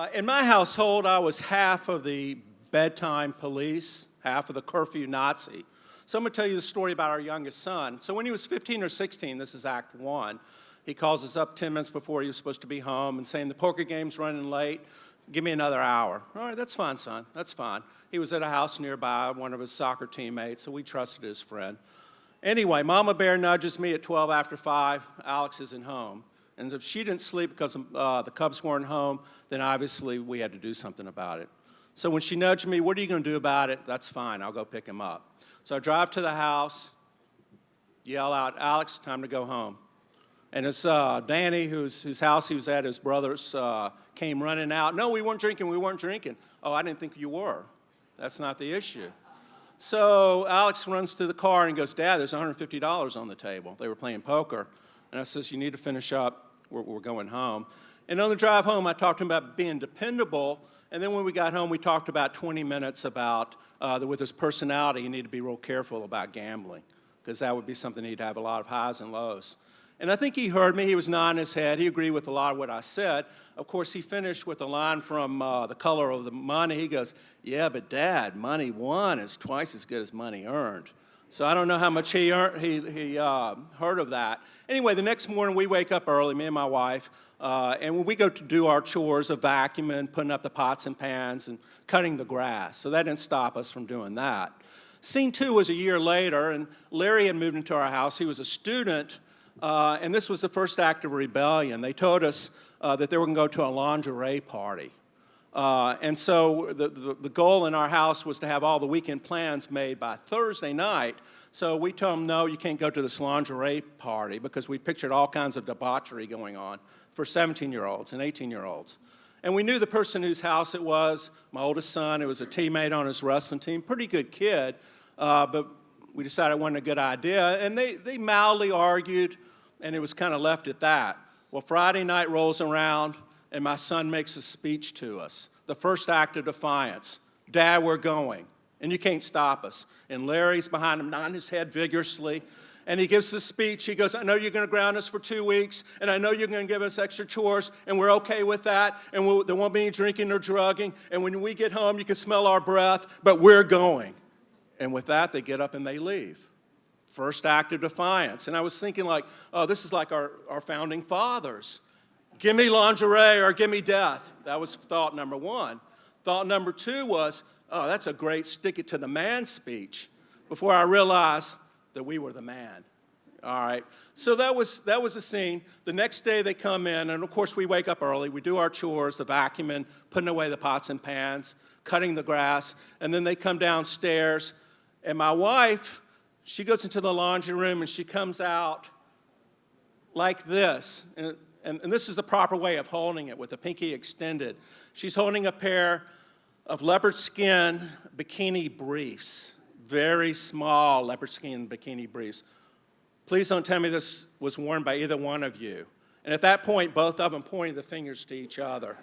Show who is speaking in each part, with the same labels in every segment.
Speaker 1: In my household, I was half of the bedtime police, half of the curfew Nazi. So I'm going to tell you the story about our youngest son. So when he was 15 or 16, this is Act 1, he calls us up 10 minutes before he was supposed to be home and saying, the poker game's running late, give me another hour. All right, that's fine, son, that's fine. He was at a house nearby, one of his soccer teammates, so we trusted his friend. Anyway, Mama Bear nudges me at 12 after 5, Alex isn't home. And if she didn't sleep because the Cubs weren't home, then obviously we had to do something about it. So when she nudged me, what are you going to do about it? That's fine, I'll go pick him up. So I drive to the house, yell out, Alex, time to go home. And it's Danny, whose house he was at, his brothers, came running out. No, we weren't drinking. Oh, I didn't think you were. That's not the issue. So Alex runs to the car and goes, Dad, there's $150 on the table. They were playing poker. And I says, you need to finish up. We're going home. And on the drive home, I talked to him about being dependable. And then when we got home, we talked about 20 minutes about that with his personality, he needed to be real careful about gambling, because that would be something he'd have a lot of highs and lows. And I think he heard me. He was nodding his head. He agreed with a lot of what I said. Of course, he finished with a line from The Color of the Money. He goes, yeah, but Dad, money won is twice as good as money earned. So I don't know how much he heard of that. Anyway, the next morning we wake up early, me and my wife, and when we go to do our chores of vacuuming, putting up the pots and pans, and cutting the grass. So that didn't stop us from doing that. Scene 2 was a year later, and Larry had moved into our house. He was a student, and this was the first act of rebellion. They told us that they were going to go to a lingerie party. And so the goal in our house was to have all the weekend plans made by Thursday night. So we told them, no, you can't go to this lingerie party, because we pictured all kinds of debauchery going on for 17-year-olds and 18-year-olds. And we knew the person whose house it was, my oldest son. It was a teammate on his wrestling team, pretty good kid, but we decided it wasn't a good idea. And they mildly argued, and it was kind of left at that. Well, Friday night rolls around, and my son makes a speech to us. The first act of defiance. Dad, we're going, and you can't stop us. And Larry's behind him, nodding his head vigorously. And he gives the speech. He goes, I know you're going to ground us for 2 weeks, and I know you're going to give us extra chores, and we're okay with that, and there won't be any drinking or drugging, and when we get home, you can smell our breath, but we're going. And with that, they get up and they leave. First act of defiance. And I was thinking like, oh, this is like our founding fathers. Give me lingerie or give me death. That was thought number 1. Thought number 2 was, oh, that's a great stick it to the man speech, before I realized that we were the man. All right, so that was the scene. The next day they come in, and of course we wake up early. We do our chores, the vacuuming, putting away the pots and pans, cutting the grass, and then they come downstairs, and my wife, she goes into the laundry room, and she comes out like this, and this is the proper way of holding it, with the pinky extended. She's holding a pair of leopard skin bikini briefs, very small leopard skin bikini briefs. Please don't tell me this was worn by either one of you. And at that point, both of them pointed the fingers to each other.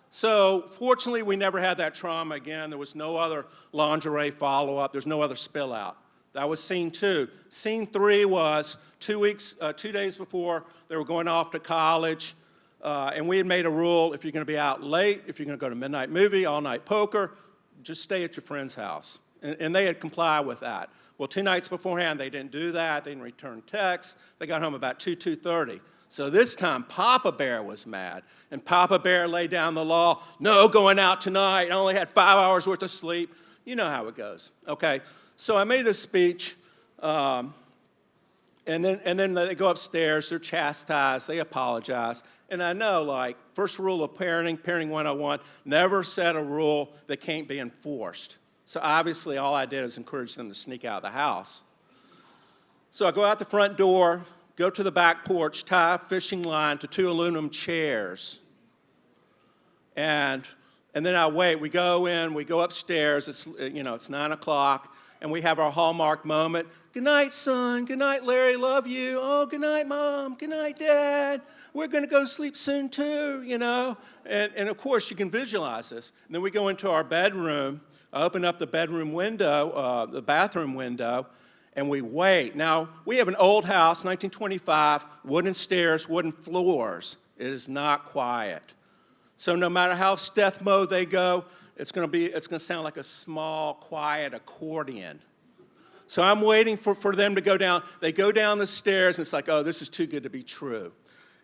Speaker 1: So fortunately, we never had that trauma again. There was no other lingerie follow-up. There's no other spill out. That was scene 2. Scene 3 was 2 days before they were going off to college. And we had made a rule, if you're going to be out late, if you're going to go to midnight movie, all-night poker, just stay at your friend's house. And they had complied with that. Well, 2 nights beforehand, they didn't do that. They didn't return texts. They got home about 2:30. So this time, Papa Bear was mad. And Papa Bear laid down the law, no going out tonight. I only had 5 hours worth of sleep. You know how it goes. Okay, so I made this speech. And then they go upstairs, they're chastised, they apologize. And I know, like, first rule of parenting, Parenting 101, never set a rule that can't be enforced. So obviously all I did is encourage them to sneak out of the house. So I go out the front door, go to the back porch, tie a fishing line to 2 aluminum chairs. And then I wait. We go in, we go upstairs, it's 9 o'clock, and we have our hallmark moment. Good night, son. Good night, Larry. Love you. Oh, good night, Mom. Good night, Dad. We're going to go to sleep soon, too, And of course, you can visualize this. And then we go into our bedroom. I open up the bedroom window, the bathroom window, and we wait. Now, we have an old house, 1925, wooden stairs, wooden floors. It is not quiet. So no matter how stealth mode they go, it's going to sound like a small, quiet accordion. So I'm waiting for them to go down. They go down the stairs, and it's like, oh, this is too good to be true.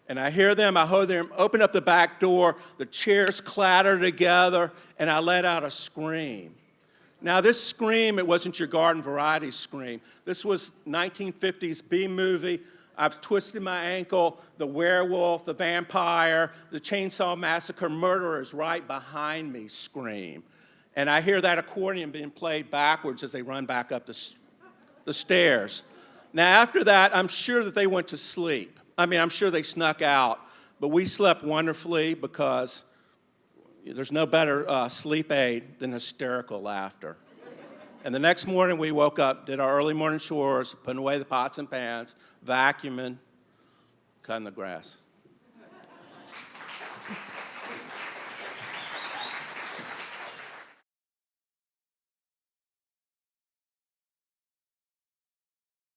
Speaker 1: And I hear them, open up the back door, the chairs clatter together, and I let out a scream. Now, this scream, it wasn't your garden variety scream. This was 1950s B-movie. I've twisted my ankle, the werewolf, the vampire, the chainsaw massacre murderer is right behind me scream. And I hear that accordion being played backwards as they run back up the stairs. Now, after that, I'm sure that they went to sleep. I'm sure they snuck out, but we slept wonderfully because there's no better sleep aid than hysterical laughter. And the next morning we woke up, did our early morning chores, putting away the pots and pans, vacuuming, cutting the grass.